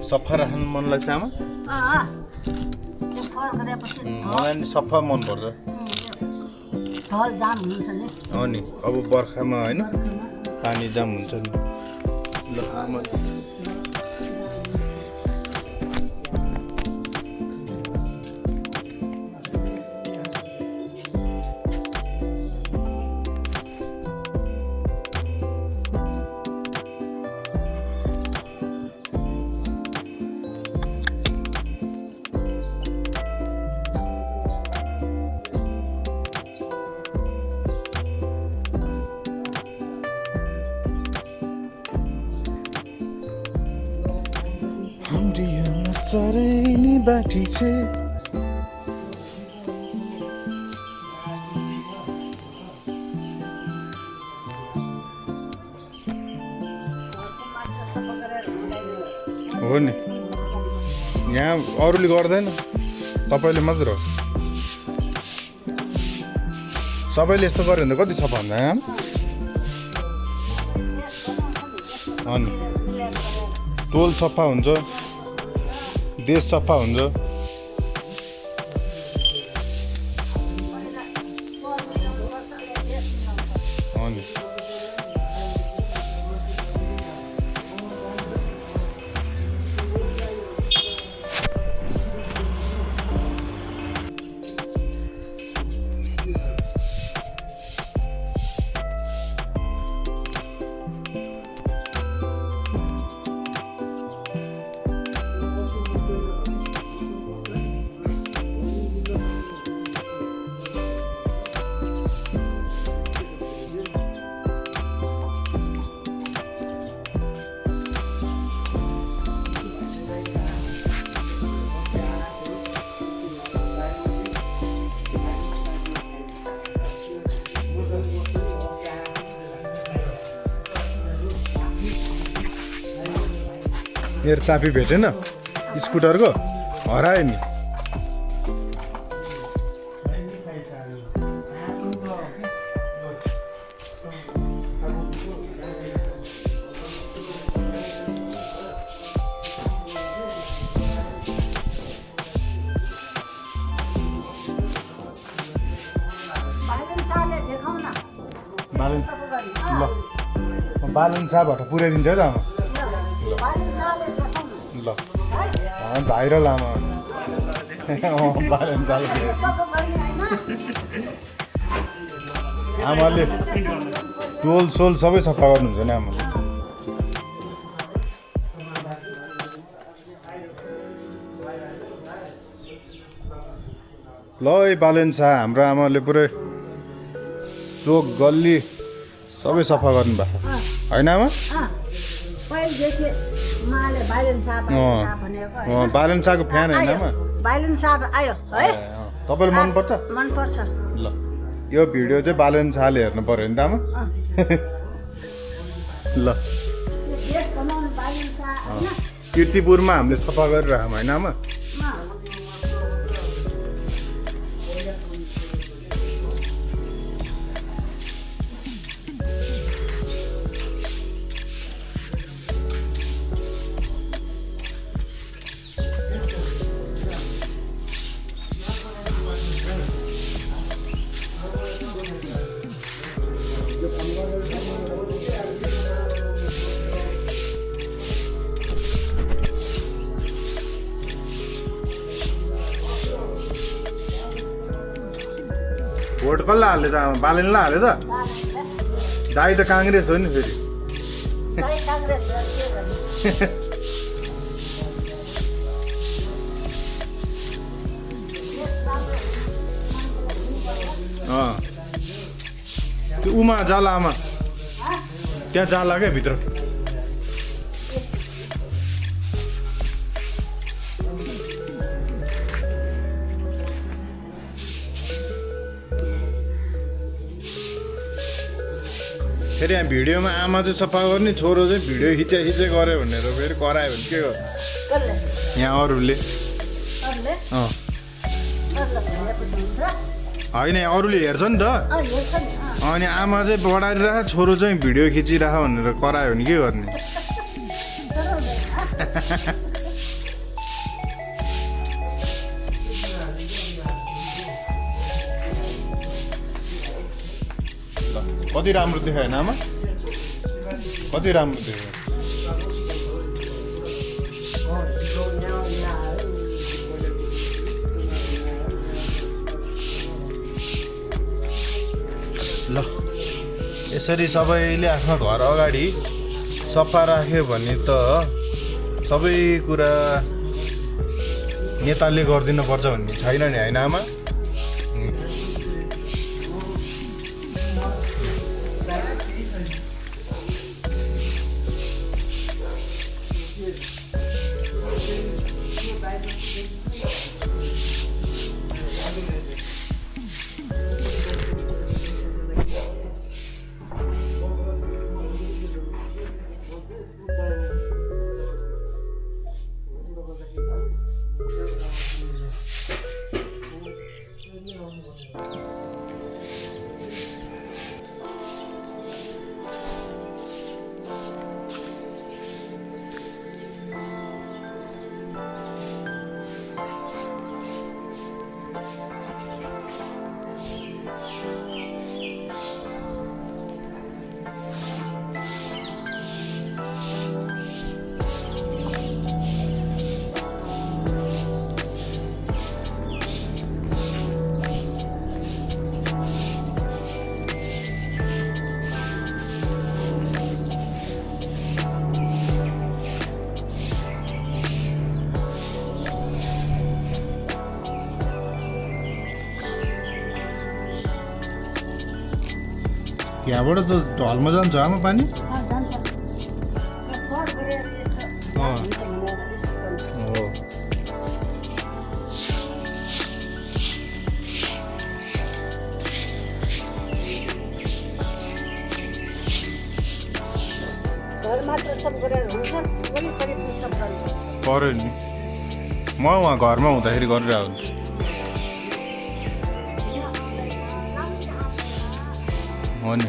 सफा राख्न मन लाग्छ आमा मलाई नि सफा मन पर्छ ढल जाम हुन्छ नि हो नि अब बर्खामा हैन पानी जाम हुन्छ नि ल आमा Hamdiya sare ni bati se हो नि यहाँ अरूले गर्दैन तपाईले मात्र हो सबैले यस्तो गर्यो भने कति सफा हुन्छ यहाँ अनि टोल सफा हुन्छ देश सफा हुन्छ अनि मेरो चाबी भेटेन स्कुटरको हरायो नि बालन साहबाट पुर्याइदिन्छ है त आमा ल भाइरल आमा बालन साल आमाले टोल सोल सबै सफा गर्नुहुन्छ नि आमाले ल बालन शाह हाम्रो आमाले पुरै चोक गल्ली सबै सफा गर्नुभएको होइन आमा बालन शाहको फ्यान होइन आमा बालन शाह आयो है तपाईँलाई मनपर्छ मनपर्छ ल यो भिडियो चाहिँ बालन शाहले हेर्नु पर्यो नि त आमा ल कीर्तिपुरमा हामीले सफा गरिरहेको होइन आमा भोट कसलाई हाल्यो त आमा बालनलाई हाल्यो त दाइ त काङ्ग्रेस हो नि फेरि त्यो उमा जाला आमा त्यहाँ जाला क्या भित्र फेरि यहाँ भिडियोमा आमा चाहिँ सफा गर्ने छोरो चाहिँ भिडियो खिचाइ गऱ्यो भनेर फेरि करायो भने के गर्नु यहाँ अरूले होइन अरूले हेर्छ नि त अनि आमा चाहिँ बढाइरह छोरो चाहिँ भिडियो खिचिरह भनेर करायो भने के गर्ने कति राम्रो देखाएन आमा कति राम्रो देखायो ल यसरी सबैले आफ्नो घर अगाडि सफा राख्यो भने त सबै कुरा नेताले गरिदिनु पर्छ भन्ने छैन नि होइन आमा यहाँबाट त ढलमा जान्छ आमा पानी जान्छ फोहोर गरेर यस्तो हुन्छ भनेर यस्तो गर्छ। हो घर मात्र सब गरेर हुन्छ वरिपरि पनि सब गर्नुपर्छ पऱ्यो नि म उहाँ घरमा हुँदाखेरि गरिरहेको हुन्छु हो नि